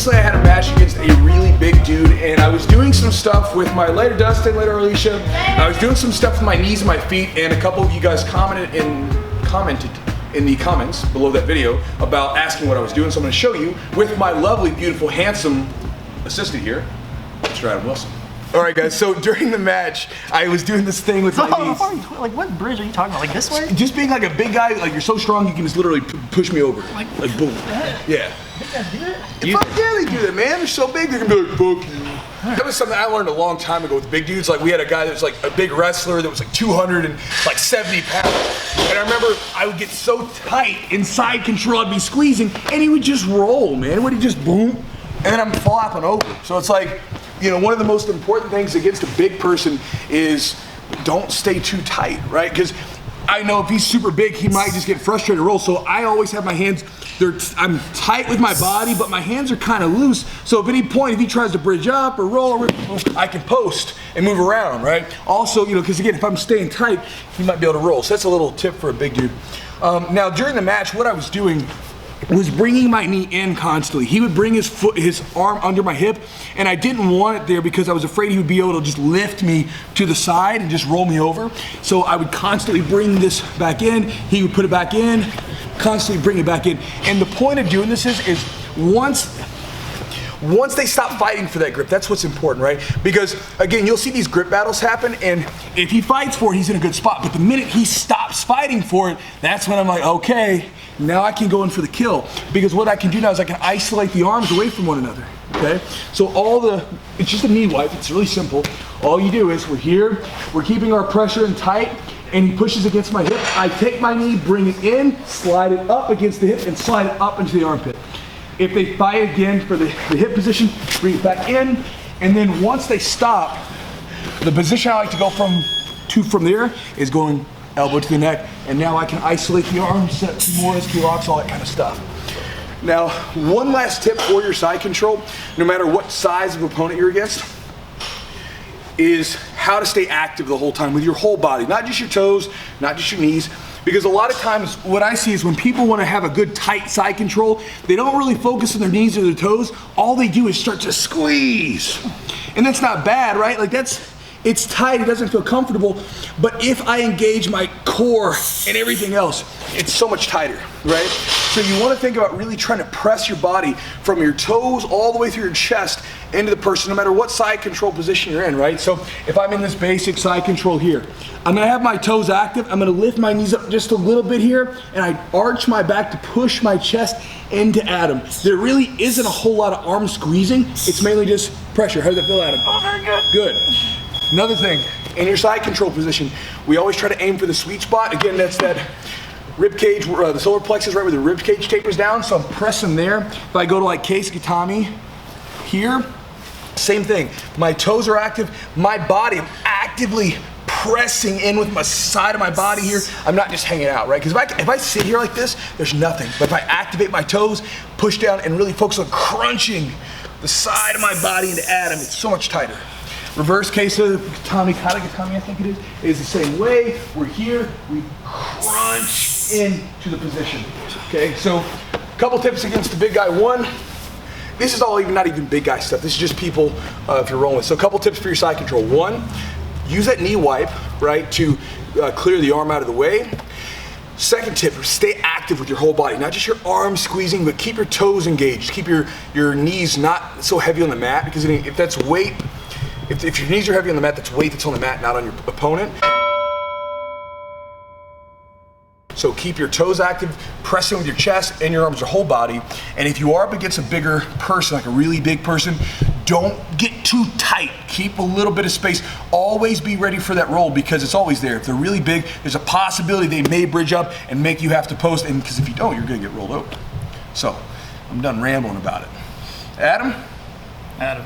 recently I had a match against a really big dude, and I was doing some stuff with my, later Dustin, later Alicia, I was doing some stuff with my knees and my feet, and a couple of you guys commented in the comments below that video about asking what I was doing, so I'm going to show you with my lovely, beautiful, handsome assistant here, Mr. Adam Wilson. Alright guys, so during the match, I was doing this thing with my knees. Like what bridge are you talking about? Like this way? Just being like a big guy, like you're so strong you can just literally push me over. Like boom. Yeah. Big guys do that? Fuck yeah, they do that, man. They're so big, they're gonna be like, fuck you. That was something I learned a long time ago with big dudes. Like we had a guy that was like a big wrestler that was like 270 pounds. And I remember I would get so tight in side control, I'd be squeezing, and he would just roll, man. Would he just boom? And then I'm flopping over. So it's like, you know, one of the most important things against a big person is don't stay too tight, right? Because I know if he's super big, he might just get frustrated and roll. So I always have my hands, I'm tight with my body, but my hands are kind of loose. So at any point, if he tries to bridge up or roll, I can post and move around, right? Also, you know, because again, if I'm staying tight, he might be able to roll. So that's a little tip for a big dude. Now during the match, what I was doing was bringing my knee in constantly. He would bring his arm under my hip, and I didn't want it there because I was afraid he would be able to just lift me to the side and just roll me over. So I would constantly bring this back in, he would put it back in, constantly bring it back in. And the point of doing this is once they stop fighting for that grip, that's what's important, right? Because again, you'll see these grip battles happen, and if he fights for it, he's in a good spot. But the minute he stops fighting for it, that's when I'm like, okay, now I can go in for the kill. Because what I can do now is I can isolate the arms away from one another, okay? So it's just a knee wipe, it's really simple. All you do is we're here, we're keeping our pressure in tight, and he pushes against my hip. I take my knee, bring it in, slide it up against the hip, and slide it up into the armpit. If they fight again for the hip position, bring it back in, and then once they stop, the position I like to go from there is going elbow to the neck, and now I can isolate the arms, set two more SQ locks, all that kind of stuff. Now, one last tip for your side control, no matter what size of opponent you're against, is how to stay active the whole time with your whole body, not just your toes, not just your knees. Because a lot of times what I see is when people want to have a good tight side control, they don't really focus on their knees or their toes. All they do is start to squeeze. And that's not bad, right? Like it's tight, it doesn't feel comfortable. But if I engage my core and everything else, it's so much tighter, right? So you want to think about really trying to press your body from your toes all the way through your chest into the person, no matter what side control position you're in, right? So if I'm in this basic side control here, I'm gonna have my toes active, I'm gonna lift my knees up just a little bit here, and I arch my back to push my chest into Adam. There really isn't a whole lot of arm squeezing, it's mainly just pressure. How does that feel, Adam? Oh, very good. Good. Another thing, in your side control position, we always try to aim for the sweet spot. Again, that's that rib cage, the solar plexus right where the rib cage tapers down, so I'm pressing there. If I go to like case gatami here, same thing. My toes are active, my body, I'm actively pressing in with my side of my body here. I'm not just hanging out, right? Because if I sit here like this, there's nothing. But if I activate my toes, push down, and really focus on crunching the side of my body into Adam, it's so much tighter. Reverse case of kata gatami, I think it is the same way. We're here, we crunch into the position. Okay, so a couple tips against the big guy. One, this is all not even big guy stuff. This is just people if you're rolling with. So a couple tips for your side control. One, use that knee wipe, right, to clear the arm out of the way. Second tip, stay active with your whole body, not just your arms squeezing, but keep your toes engaged. Keep your knees not so heavy on the mat, because if that's weight, if your knees are heavy on the mat, that's weight that's on the mat, not on your opponent. So keep your toes active, pressing with your chest and your arms, your whole body. And if you are up against a bigger person, like a really big person, don't get too tight. Keep a little bit of space. Always be ready for that roll, because it's always there. If they're really big, there's a possibility they may bridge up and make you have to post, and because if you don't, you're gonna get rolled over. So I'm done rambling about it. Adam? Adam.